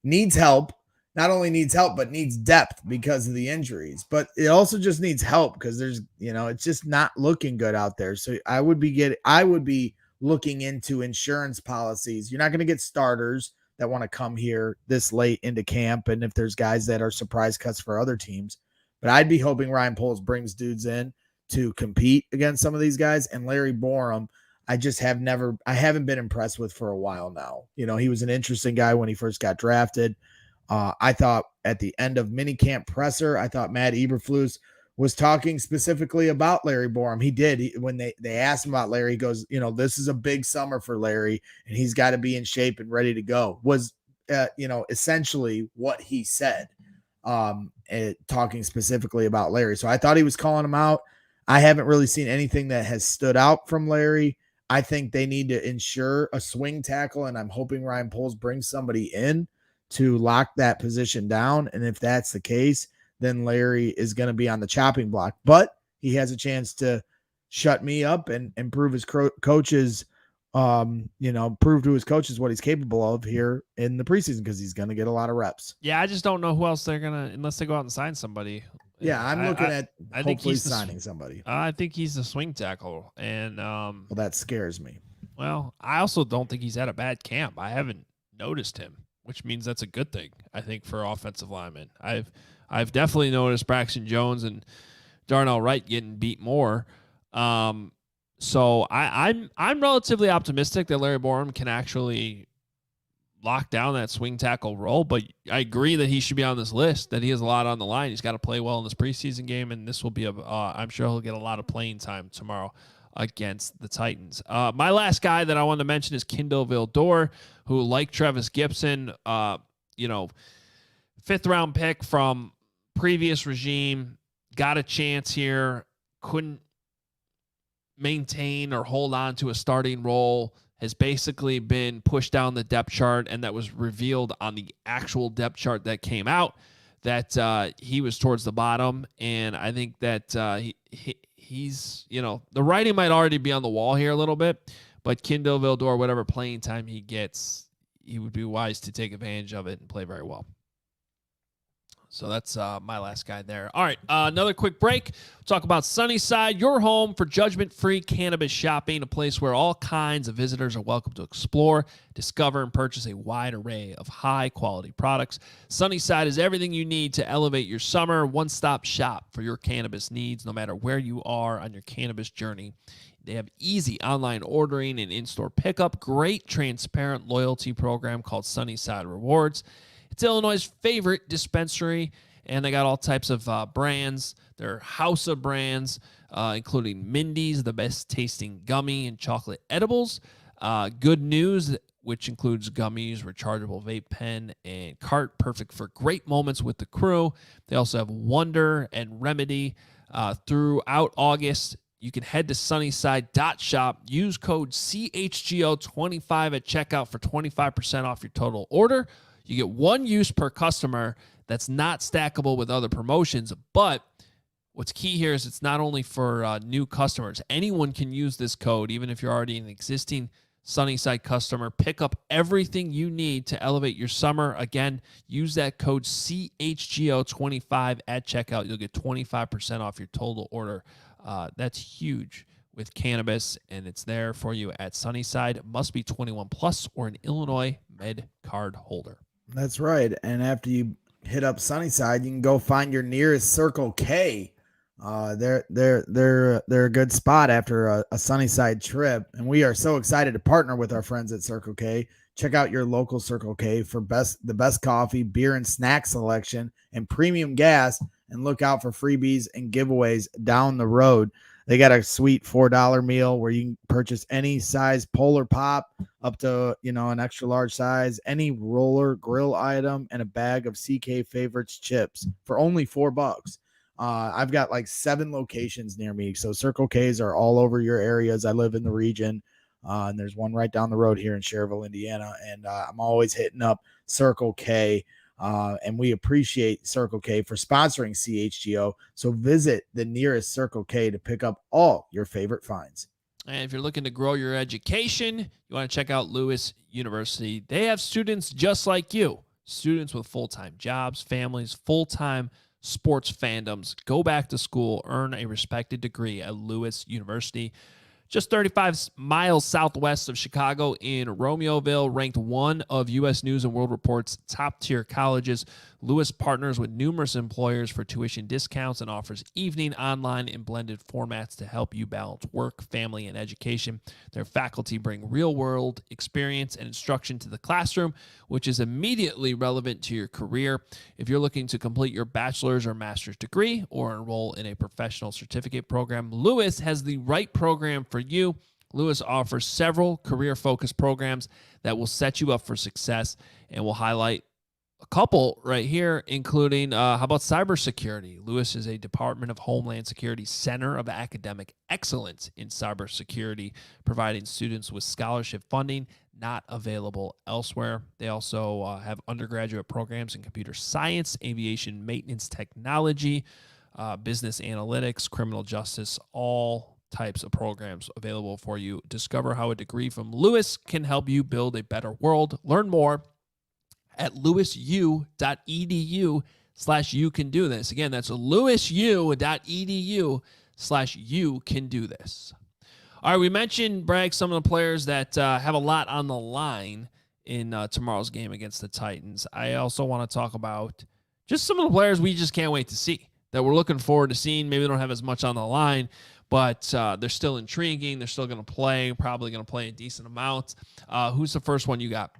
needs help. Not only needs help, but needs depth because of the injuries. But it also just needs help because there's, it's just not looking good out there. So I would be looking into insurance policies. You're not going to get starters that want to come here this late into camp, and if there's guys that are surprise cuts for other teams. But I'd be hoping Ryan Poles brings dudes in to compete against some of these guys. And Larry Borum, I haven't been impressed with for a while now. He was an interesting guy when he first got drafted. I thought at the end of minicamp presser, I thought Matt Eberflus was talking specifically about Larry Borum. He did. When they asked him about Larry, he goes, this is a big summer for Larry, and he's got to be in shape and ready to go, was, essentially what he said, talking specifically about Larry. So I thought he was calling him out. I haven't really seen anything that has stood out from Larry. I think they need to ensure a swing tackle, and I'm hoping Ryan Poles brings somebody in to lock that position down. And if that's the case, then Larry is going to be on the chopping block. But he has a chance to shut me up and prove his coaches, prove to his coaches what he's capable of here in the preseason, because he's going to get a lot of reps. Yeah, I just don't know who else they're going to, unless they go out and sign somebody. Yeah, I'm looking at I think he's signing somebody. I think he's the swing tackle. And well, that scares me. Well, I also don't think he's at a bad camp. I haven't noticed him, which means that's a good thing, I think, for offensive linemen. I've definitely noticed Braxton Jones and Darnell Wright getting beat more. So I'm relatively optimistic that Larry Borum can actually lock down that swing tackle role, but I agree that he should be on this list, that he has a lot on the line. He's got to play well in this preseason game, and this will be I'm sure he'll get a lot of playing time tomorrow against the Titans. My last guy that I wanted to mention is Kindle Vildor, who, like Trevis Gipson, 5th round pick from previous regime, got a chance here, couldn't maintain or hold on to a starting role, has basically been pushed down the depth chart, and that was revealed on the actual depth chart that came out, that he was towards the bottom. And I think that he's, the writing might already be on the wall here a little bit, but Kindle Vildor, whatever playing time he gets, he would be wise to take advantage of it and play very well. So that's my last guy there. All right, another quick break. We'll talk about Sunnyside, your home for judgment-free cannabis shopping, a place where all kinds of visitors are welcome to explore, discover, and purchase a wide array of high-quality products. Sunnyside is everything you need to elevate your summer, one-stop shop for your cannabis needs, no matter where you are on your cannabis journey. They have easy online ordering and in-store pickup, great transparent loyalty program called Sunnyside Rewards. It's Illinois' favorite dispensary, and they got all types of brands. They're house of brands, including Mindy's, the best tasting gummy and chocolate edibles. Good News, which includes gummies, rechargeable vape pen, and cart, perfect for great moments with the crew. They also have Wonder and Remedy. Throughout August, you can head to sunnyside.shop, use code CHGO25 at checkout for 25% off your total order. You get one use per customer that's not stackable with other promotions. But what's key here is it's not only for new customers. Anyone can use this code, even if you're already an existing Sunnyside customer. Pick up everything you need to elevate your summer. Again, use that code CHGO25 at checkout. You'll get 25% off your total order. That's huge with cannabis, and it's there for you at Sunnyside. Must be 21 plus or an Illinois Med card holder. That's right. And after you hit up Sunnyside, you can go find your nearest Circle K. They're a good spot after a Sunnyside trip, and we are so excited to partner with our friends at Circle K. Check out your local Circle K for the best coffee, beer, and snack selection, and premium gas. And look out for freebies and giveaways down the road. They got a sweet $4 meal where you can purchase any size Polar Pop up to, an extra large size, any roller grill item, and a bag of CK Favorites chips for only $4. I've got like 7 locations near me. So Circle K's are all over your areas. I live in the region, and there's one right down the road here in Cherville, Indiana. And I'm always hitting up Circle K. And we appreciate Circle K for sponsoring CHGO. So visit the nearest Circle K to pick up all your favorite finds. And if you're looking to grow your education, you want to check out Lewis University. They have students just like you, students with full-time jobs, families, full-time sports fandoms. Go back to school, earn a respected degree at Lewis University. Just 35 miles southwest of Chicago in Romeoville, ranked one of U.S. News & World Report's top-tier colleges. Lewis partners with numerous employers for tuition discounts and offers evening, online, and blended formats to help you balance work, family, and education. Their faculty bring real-world experience and instruction to the classroom, which is immediately relevant to your career. If you're looking to complete your bachelor's or master's degree or enroll in a professional certificate program, Lewis has the right program for you. Lewis offers several career-focused programs that will set you up for success, and will highlight a couple right here, including how about cybersecurity? Lewis is a Department of Homeland Security Center of Academic Excellence in Cybersecurity, providing students with scholarship funding not available elsewhere. They also have undergraduate programs in computer science, aviation maintenance technology, business analytics, criminal justice, all types of programs available for you. Discover how a degree from Lewis can help you build a better world. Learn more at lewisu.edu/you can do this. Again, that's lewisu.edu/you can do this. All right, we mentioned, Bragg, some of the players that have a lot on the line in tomorrow's game against the Titans. I also want to talk about just some of the players we just can't wait to see, that we're looking forward to seeing. Maybe they don't have as much on the line, but they're still intriguing. They're still going to play, probably going to play a decent amount. Who's the first one you got?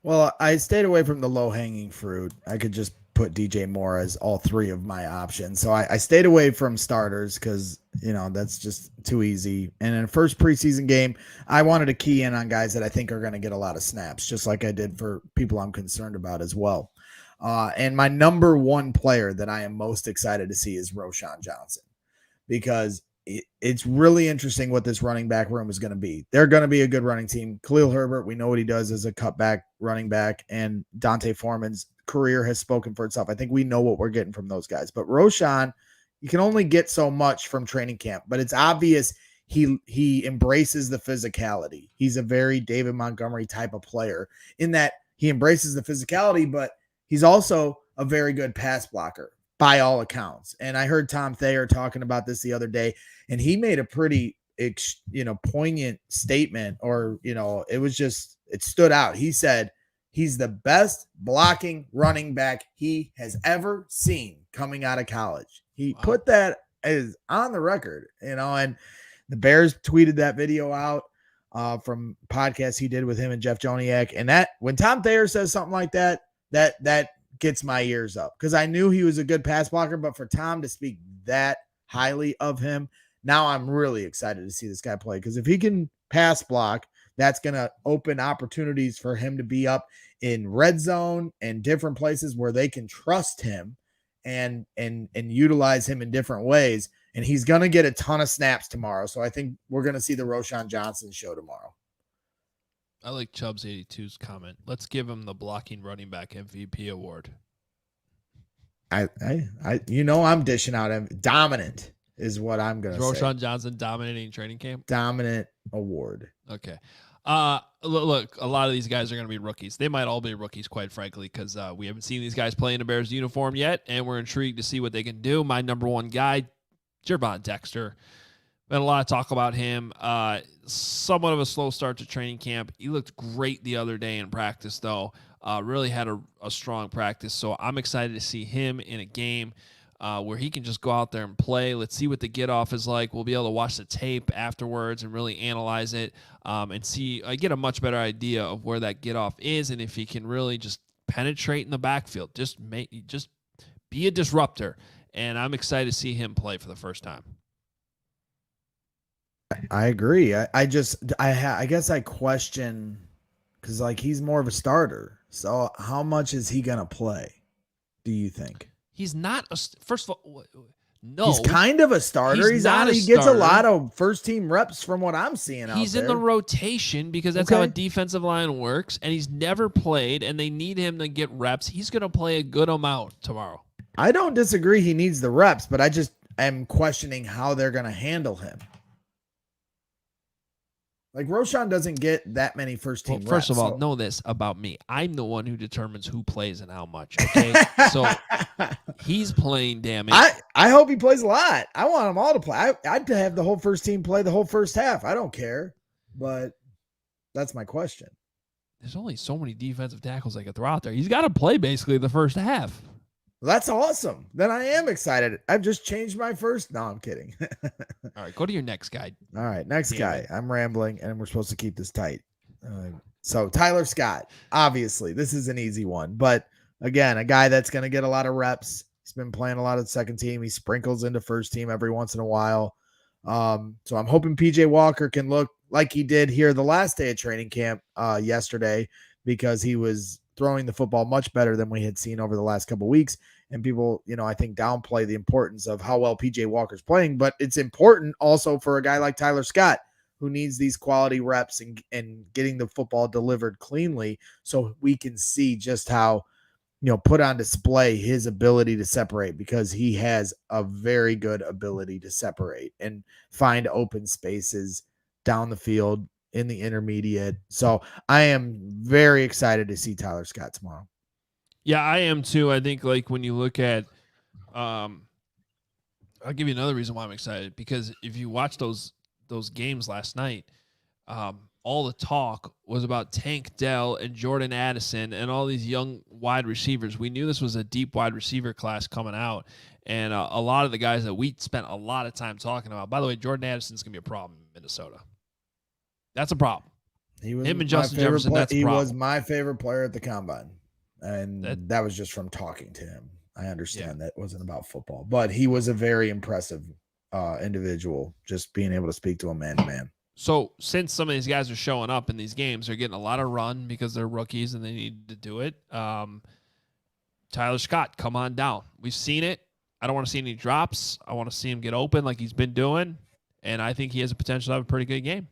Well, I stayed away from the low-hanging fruit. I could just put DJ Moore as all 3 of my options. So I stayed away from starters because, that's just too easy. And in the first preseason game, I wanted to key in on guys that I think are going to get a lot of snaps, just like I did for people I'm concerned about as well. And my number 1 player that I am most excited to see is Roschon Johnson, because it's really interesting what this running back room is going to be. They're going to be a good running team. Khalil Herbert, we know what he does as a cutback running back, and Dante Foreman's career has spoken for itself. I think we know what we're getting from those guys. But Roschon, you can only get so much from training camp, but it's obvious he embraces the physicality. He's a very David Montgomery type of player in that he embraces the physicality, but he's also a very good pass blocker by all accounts. And I heard Tom Thayer talking about this the other day, and he made a pretty, poignant statement, or, it stood out. He said he's the best blocking running back he has ever seen coming out of college. He put that as on the record, and the Bears tweeted that video out from podcasts he did with him and Jeff Joniak. And that when Tom Thayer says something like that gets my ears up, because I knew he was a good pass blocker, but for Tom to speak that highly of him, now I'm really excited to see this guy play, because if he can pass block, that's going to open opportunities for him to be up in red zone and different places where they can trust him and utilize him in different ways. And he's going to get a ton of snaps tomorrow. So I think we're going to see the Roschon Johnson show tomorrow. I like Chubbs 82's comment. Let's give him the blocking running back MVP award. I'm dishing out dominant is what I'm gonna say. Roschon Johnson dominating training camp. Dominant award. Okay. Look, a lot of these guys are going to be rookies. They might all be rookies, quite frankly, because we haven't seen these guys play in a Bears uniform yet, and we're intrigued to see what they can do. My number one guy, Gervon Dexter. Been a lot of talk about him. Somewhat of a slow start to training camp. He looked great the other day in practice, though. Really had a strong practice, so I'm excited to see him in a game where he can just go out there and play. Let's see what the get-off is like. We'll be able to watch the tape afterwards and really analyze it and see. I get a much better idea of where that get-off is and if he can really just penetrate in the backfield. Just be a disruptor, and I'm excited to see him play for the first time. I agree. I guess I question because he's more of a starter. So how much is he gonna play? Do you think? He's not first of all. No, he's kind of a starter. He gets a lot of first team reps from what I'm seeing out there. He's in the rotation because that's how a defensive line works, and he's never played, and they need him to get reps. He's going to play a good amount tomorrow. I don't disagree he needs the reps, but I just am questioning how they're going to handle him. Roschon doesn't get that many first team reps. First of all, know this about me. I'm the one who determines who plays and how much. Okay. So he's playing, damn it. I hope he plays a lot. I want them all to play. I'd have the whole first team play the whole first half. I don't care. But that's my question. There's only so many defensive tackles they could throw out there. He's got to play basically the first half. That's awesome. Then I am excited. I've just changed my first. No, I'm kidding. All right, go to your next guy. All right, next guy. I'm rambling, and we're supposed to keep this tight. So Tyler Scott, obviously, this is an easy one. But again, a guy that's going to get a lot of reps. He's been playing a lot of the second team. He sprinkles into first team every once in a while. So I'm hoping PJ Walker can look like he did here the last day of training camp yesterday, because he was throwing the football much better than we had seen over the last couple of weeks. And people, I think downplay the importance of how well PJ Walker's playing, but it's important also for a guy like Tyler Scott, who needs these quality reps and getting the football delivered cleanly, so we can see just how, put on display his ability to separate, because he has a very good ability to separate and find open spaces down the field in the intermediate. So I am very excited to see Tyler Scott tomorrow. Yeah, I am too. I think when you look at, I'll give you another reason why I'm excited, because if you watch those games last night, all the talk was about Tank Dell and Jordan Addison and all these young wide receivers. We knew this was a deep wide receiver class coming out, and a lot of the guys that we spent a lot of time talking about. By the way, Jordan Addison's going to be a problem in Minnesota. That's a problem. Him and Justin Jefferson, that's a problem. He was my favorite player at the Combine, and that was just from talking to him. I understand that wasn't about football, but he was a very impressive individual, just being able to speak to him man to man. So since some of these guys are showing up in these games, they're getting a lot of run because they're rookies and they need to do it. Tyler Scott, come on down. We've seen it. I don't want to see any drops. I want to see him get open like he's been doing, and I think he has a potential to have a pretty good game.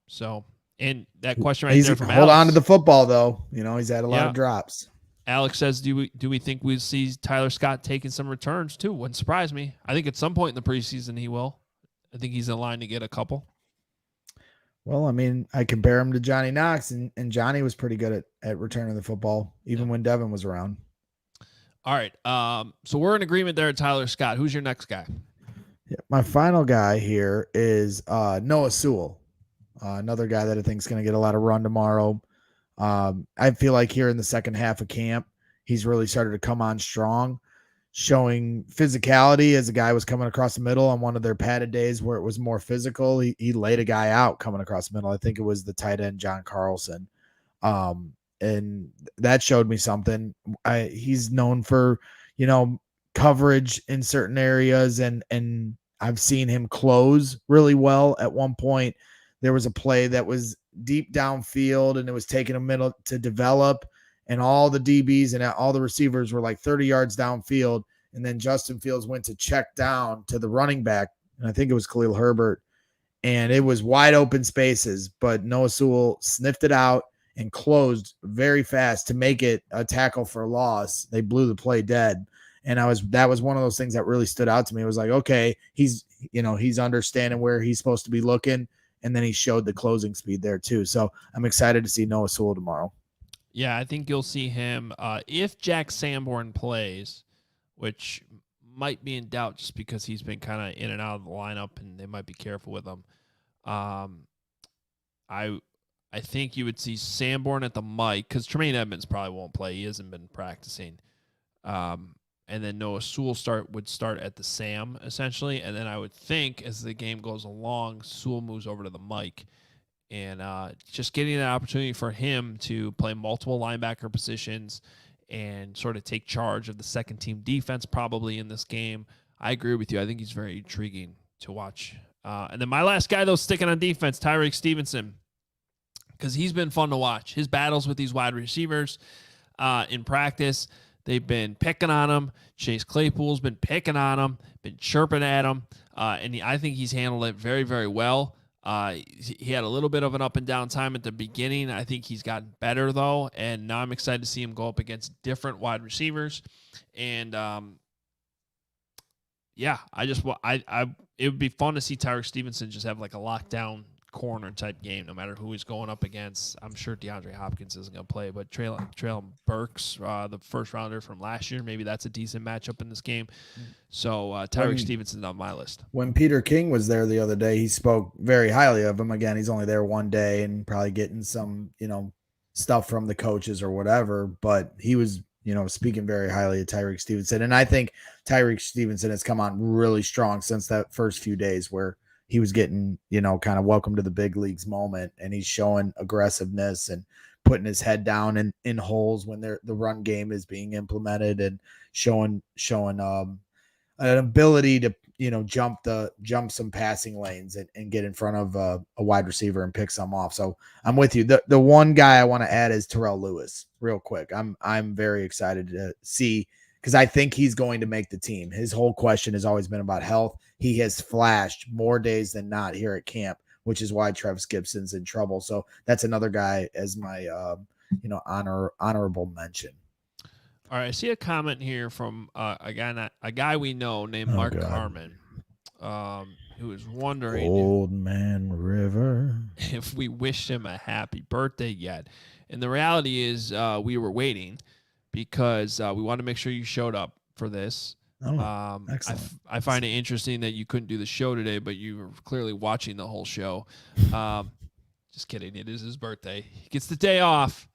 So, and that question there from hold Alex, on to the football, though. He's had a lot of drops. Alex says, do we think we see Tyler Scott taking some returns too? Wouldn't surprise me. I think at some point in the preseason he will. I think he's in line to get a couple. Well, I compare him to Johnny Knox, and Johnny was pretty good at returning the football, even when Devin was around. All right. So we're in agreement there at Tyler Scott. Who's your next guy? Yeah, my final guy here is Noah Sewell, another guy that I think is going to get a lot of run tomorrow. I feel like here in the second half of camp, he's really started to come on strong, showing physicality as a guy was coming across the middle on one of their padded days where it was more physical. He laid a guy out coming across the middle. I think it was the tight end, John Carlson. And that showed me something. He's known for, coverage in certain areas, and I've seen him close really well. At one point, there was a play that was deep downfield, and it was taking a minute to develop, and all the DBs and all the receivers were like 30 yards downfield, and then Justin Fields went to check down to the running back, and I think it was Khalil Herbert, and it was wide open spaces, but Noah Sewell sniffed it out and closed very fast to make it a tackle for loss. They blew the play dead. And that was one of those things that really stood out to me. It was like, okay, he's understanding where he's supposed to be looking. And then he showed the closing speed there too. So I'm excited to see Noah Sewell tomorrow. Yeah, I think you'll see him if Jack Sanborn plays, which might be in doubt just because he's been kind of in and out of the lineup and they might be careful with him. I think you would see Sanborn at the mic because Tremaine Edmonds probably won't play. He hasn't been practicing. And then Noah Sewell would start at the Sam, essentially. And then I would think as the game goes along, Sewell moves over to the mic. And just getting an opportunity for him to play multiple linebacker positions and sort of take charge of the second-team defense probably in this game. I agree with you. I think he's very intriguing to watch. And then my last guy, though, sticking on defense, Tyreek Stevenson, because he's been fun to watch. His battles with these wide receivers in practice, they've been picking on him. Chase Claypool's been picking on him, been chirping at him, and I think he's handled it very, very well. He had a little bit of an up and down time at the beginning. I think he's gotten better, though, and now I'm excited to see him go up against different wide receivers. And, yeah, it would be fun to see Tyreek Stevenson just have like a lockdown corner type game, no matter who he's going up against. I'm sure DeAndre Hopkins isn't going to play, but Traylon Burks, the first rounder from last year, maybe that's a decent matchup in this game. So Tyreek Stevenson's on my list. When Peter King was there the other day, he spoke very highly of him. Again, he's only there one day and probably getting some, stuff from the coaches or whatever, but he was, speaking very highly of Tyreek Stevenson. And I think Tyreek Stevenson has come on really strong since that first few days where he was getting, kind of welcome to the big leagues moment, and he's showing aggressiveness and putting his head down in holes when the run game is being implemented, and showing an ability to, jump some passing lanes and get in front of a wide receiver and pick some off. So I'm with you. The one guy I want to add is Terrell Lewis real quick. I'm very excited to see, because I think he's going to make the team. His whole question has always been about health. He has flashed more days than not here at camp, which is why Trevis Gipson's in trouble. So that's another guy as my, honorable mention. All right, I see a comment here from a guy we know named Mark Carmen, who is wondering Old Man River if we wished him a happy birthday yet. And the reality is we were waiting because we wanted to make sure you showed up for this. Excellent. I find it interesting that you couldn't do the show today, but you were clearly watching the whole show. Just kidding. It is his birthday. He gets the day off.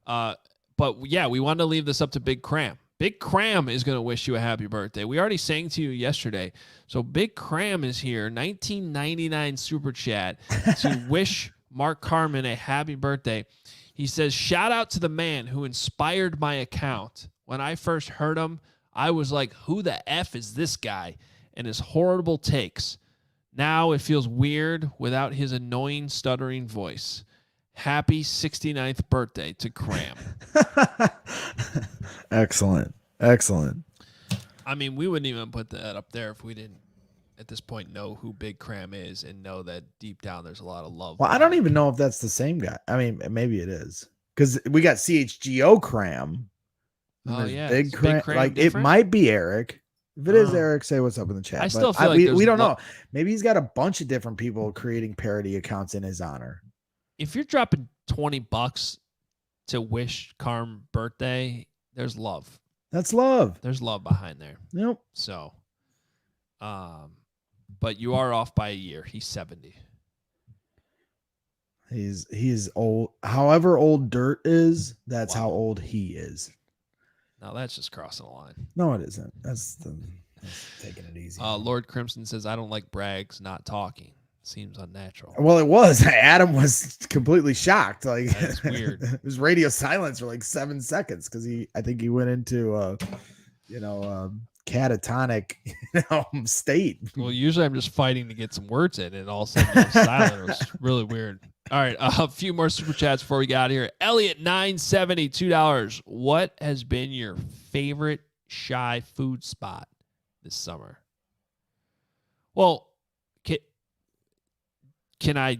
But yeah, we wanted to leave this up to Big Cram. Big Cram is going to wish you a happy birthday. We already sang to you yesterday. So Big Cram is here, 1999 Super Chat, to wish Mark Carmen a happy birthday. He says, shout out to the man who inspired my account. When I first heard him, I was like, who the F is this guy? And his horrible takes. Now it feels weird without his annoying, stuttering voice. Happy 69th birthday to Cram. Excellent. I mean, we wouldn't even put that up there if we didn't, at this point, know who Big Cram is and know that deep down there's a lot of love. Well, I don't even know if that's the same guy. I mean, maybe it is, because we got CHGO Cram. Oh, yeah. Big Cram. Like, different? it might be Eric. If it is Eric, say what's up in the chat. I still feel like we don't know. Maybe he's got a bunch of different people creating parody accounts in his honor. If you're dropping $20 to wish Carm birthday, there's love. That's love. There's love behind there. Yep. So, but you are off by a year. He's 70. He's old. However old dirt is, that's how old he is. Now that's just crossing the line. No, it isn't. That's taking it easy. Lord Crimson says, I don't like brags not talking. Seems unnatural. Well, it was. Adam was completely shocked. Like, that's weird. It was radio silence for like 7 seconds because I think he went into catatonic state. Well, usually I'm just fighting to get some words in, and all of a sudden it was silent. It was really weird. All right, a few more super chats before we get out of here. Elliot, $9.70, $2. What has been your favorite shy food spot this summer? Well, can I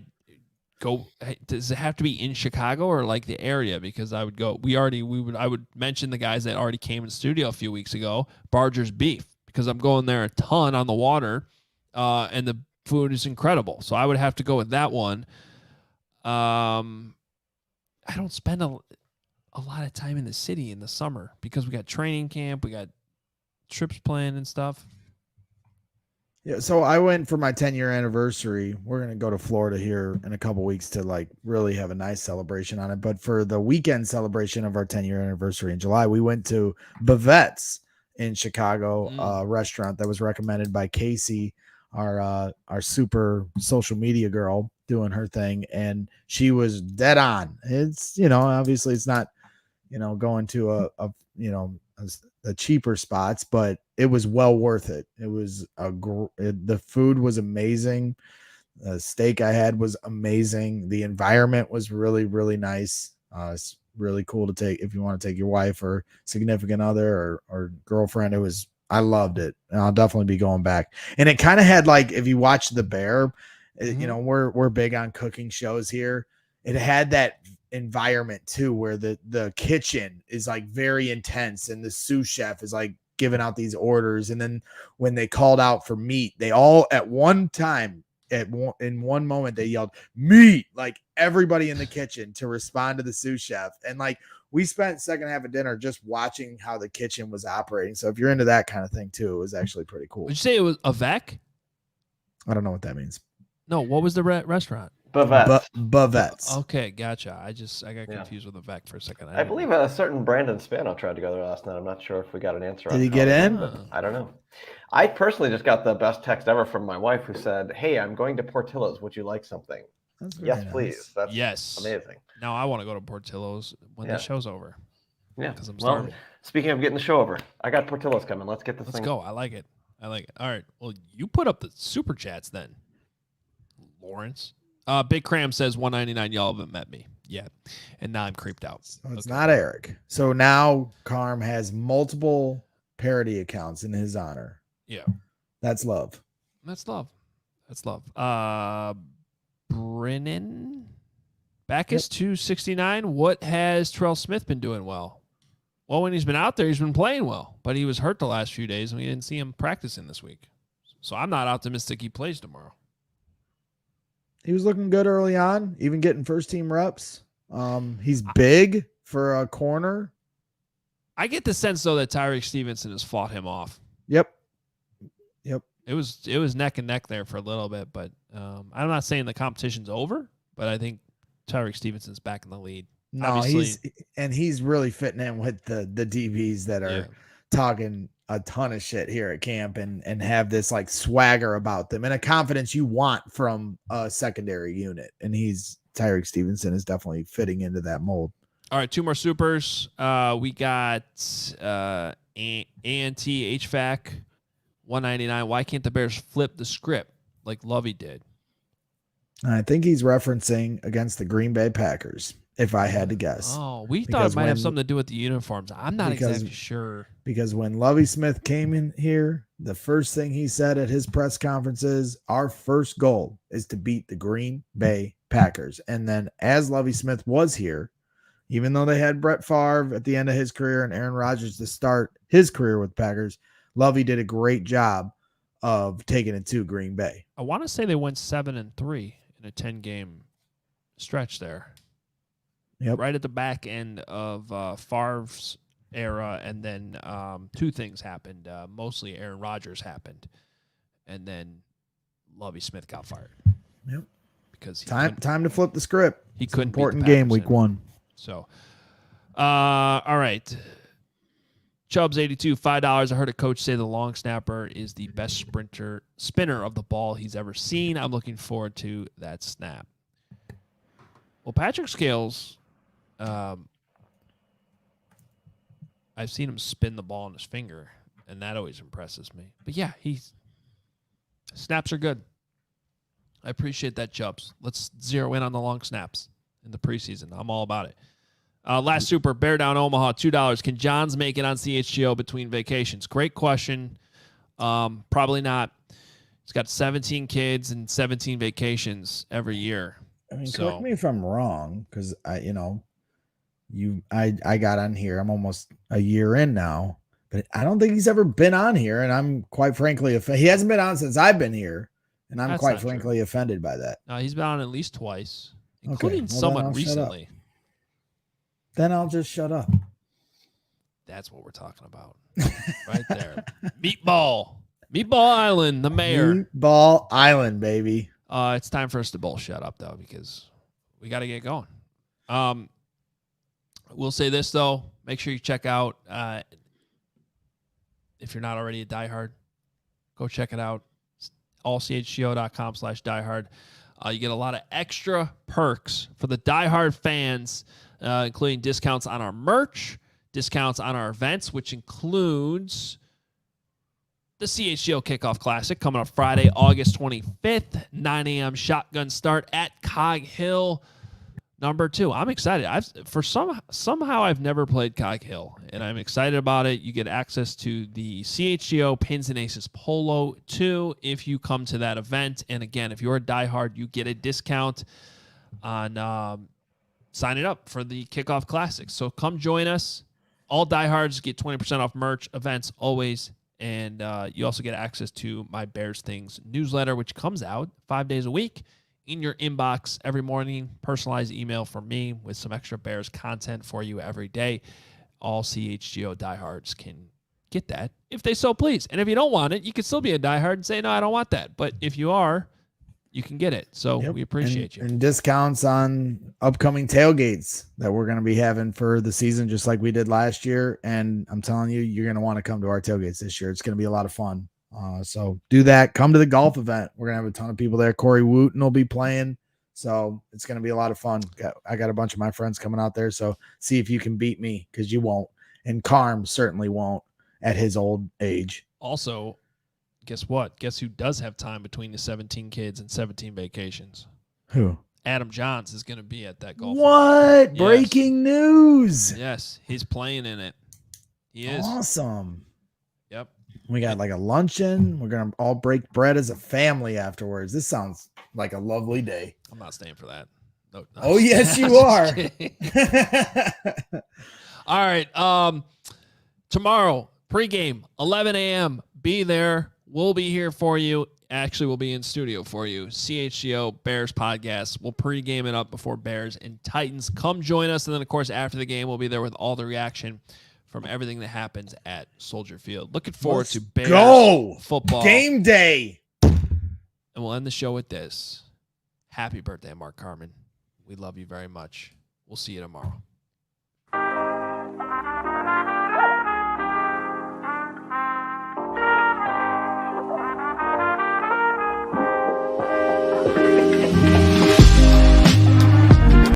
go? Does it have to be in Chicago or like the area? Because I would go. I would mention the guys that already came in the studio a few weeks ago. Barger's Beef, because I'm going there a ton on the water, and the food is incredible. So I would have to go with that one. I don't spend a lot of time in the city in the summer because we got training camp, we got trips planned and stuff. Yeah, so I went for my 10-year anniversary. We're going to go to Florida here in a couple weeks to like really have a nice celebration on it. But for the weekend celebration of our 10-year anniversary in July, we went to Bavette's in Chicago, a restaurant that was recommended by Casey, our super social media girl, doing her thing, and she was dead on. It's, obviously it's not, going to the cheaper spots, but it was well worth it. It was the food was amazing. The steak I had was amazing. The environment was really, really nice. It's really cool to take if you want to take your wife or significant other or girlfriend. I loved it, and I'll definitely be going back. And it kind of had like, if you watch The Bear, we're big on cooking shows here. It had that environment too, where the kitchen is like very intense and the sous chef is like giving out these orders. And then when they called out for meat, they all at one time, in one moment, they yelled meat, like everybody in the kitchen, to respond to the sous chef. And like, we spent second half of dinner just watching how the kitchen was operating. So if you're into that kind of thing too, it was actually pretty cool. Would you say it was a Vec? I don't know what that means. No, what was the restaurant? Bavette's. Okay, gotcha. I got confused with the Vec for a second. I believe a certain Brandon Spano tried to go there last night. I'm not sure if we got an answer. Did he get in? I don't know. I personally just got the best text ever from my wife, who said, "Hey, I'm going to Portillo's. Would you like something?" Yes, nice. Please. That's amazing. Now I want to go to Portillo's when the show's over. Yeah, because I'm starving. Speaking of getting the show over, I got Portillo's coming. Let's get this thing. Let's go. I like it. All right. Well, you put up the super chats then, Lawrence. Big Cram says 199. Y'all haven't met me yet, and now I'm creeped out. So it's not Eric. So now Carm has multiple parody accounts in his honor. Yeah, that's love. That's love. Brennan Backus 269. What has Terrell Smith been doing well? Well, when he's been out there, he's been playing well, but he was hurt the last few days, and we didn't see him practicing this week. So I'm not optimistic he plays tomorrow. He was looking good early on, even getting first-team reps. He's big for a corner. I get the sense, though, that Tyreek Stevenson has fought him off. Yep. It was neck and neck there for a little bit, but I'm not saying the competition's over, but I think Tyreek Stevenson's back in the lead. No, obviously, he's really fitting in with the DBs that are talking a ton of shit here at camp and have this like swagger about them and a confidence you want from a secondary unit. And Tyreek Stevenson is definitely fitting into that mold. All right, two more supers. We got ANT HVAC 199. Why can't the Bears flip the script like Lovey did? I think he's referencing against the Green Bay Packers, if I had to guess. Oh, we thought it might have something to do with the uniforms. I'm not exactly sure. Because when Lovey Smith came in here, the first thing he said at his press conference is, our first goal is to beat the Green Bay Packers. And then as Lovey Smith was here, even though they had Brett Favre at the end of his career and Aaron Rodgers to start his career with Packers, Lovey did a great job of taking it to Green Bay. I want to say they went 7-3 in a 10-game stretch there. Yep. Right at the back end of Favre's era, and then two things happened. Mostly Aaron Rodgers happened, and then Lovie Smith got fired. Yep. Because time to flip the script. He couldn't. Important game week 1. So, all right. Chubbs 82, $5. I heard a coach say the long snapper is the best spinner of the ball he's ever seen. I'm looking forward to that snap. Well, Patrick Scales, I've seen him spin the ball on his finger, and that always impresses me. But yeah, snaps are good. I appreciate that, Chubbs. Let's zero in on the long snaps in the preseason. I'm all about it. Last super, Bear Down Omaha, $2. Can Johns make it on CHGO between vacations? Great question. Probably not. He's got 17 kids and 17 vacations every year. I mean, correct me if I'm wrong, because I got on here. I'm almost a year in now, but I don't think he's ever been on here, and I'm quite frankly he hasn't been on since I've been here, and I'm quite frankly offended by that. No, he's been on at least twice, including someone recently. Then I'll just shut up. That's what we're talking about, right there. Meatball Island, the mayor. Meatball Island, baby. It's time for us to both shut up though, because we got to get going. We'll say this though: make sure you check out. If you're not already a diehard, go check it out. ALLCHGO.com/diehard. You get a lot of extra perks for the diehard fans, including discounts on our merch, discounts on our events, which includes the CHGO Kickoff Classic coming up Friday, August 25th, 9 a.m. shotgun start at Cog Hill. Number 2. I'm excited. Somehow I've never played Cog Hill, and I'm excited about it. You get access to the CHGO Pins and Aces Polo 2 if you come to that event. And again, if you're a diehard, you get a discount on signing up for the Kickoff Classic. So come join us. All diehards get 20% off merch, events, always. And you also get access to my Bears Things newsletter, which comes out 5 days a week in your inbox every morning. Personalized email from me with some extra Bears content for you every day. All CHGO diehards can get that if they so please. And if you don't want it, you can still be a diehard and say, no, I don't want that. But if you are, you can get it. So we appreciate you. And discounts on upcoming tailgates that we're going to be having for the season, just like we did last year. And I'm telling you, you're going to want to come to our tailgates this year. It's going to be a lot of fun. So do that. Come to the golf event. We're going to have a ton of people there. Corey Wooten will be playing. So it's going to be a lot of fun. I got a bunch of my friends coming out there. So see if you can beat me, because you won't. And Carm certainly won't at his old age. Also, guess what? Guess who does have time between the 17 kids and 17 vacations? Who? Adam Johns is going to be at that golf event. Yes. Breaking news. Yes, he's playing in it. He is. Awesome. Yep. We got like a luncheon. We're going to all break bread as a family afterwards. This sounds like a lovely day. I'm not staying for that. No, oh, yes, you are. All right. Tomorrow, pregame, 11 a.m. Be there. We'll be here for you. Actually, we'll be in studio for you. CHGO Bears Podcast. We'll pregame it up before Bears and Titans. Come join us. And then, of course, after the game, we'll be there with all the reaction from everything that happens at Soldier Field. Looking forward to Bears football. Game day. And we'll end the show with this. Happy birthday, Mark Carmen. We love you very much. We'll see you tomorrow.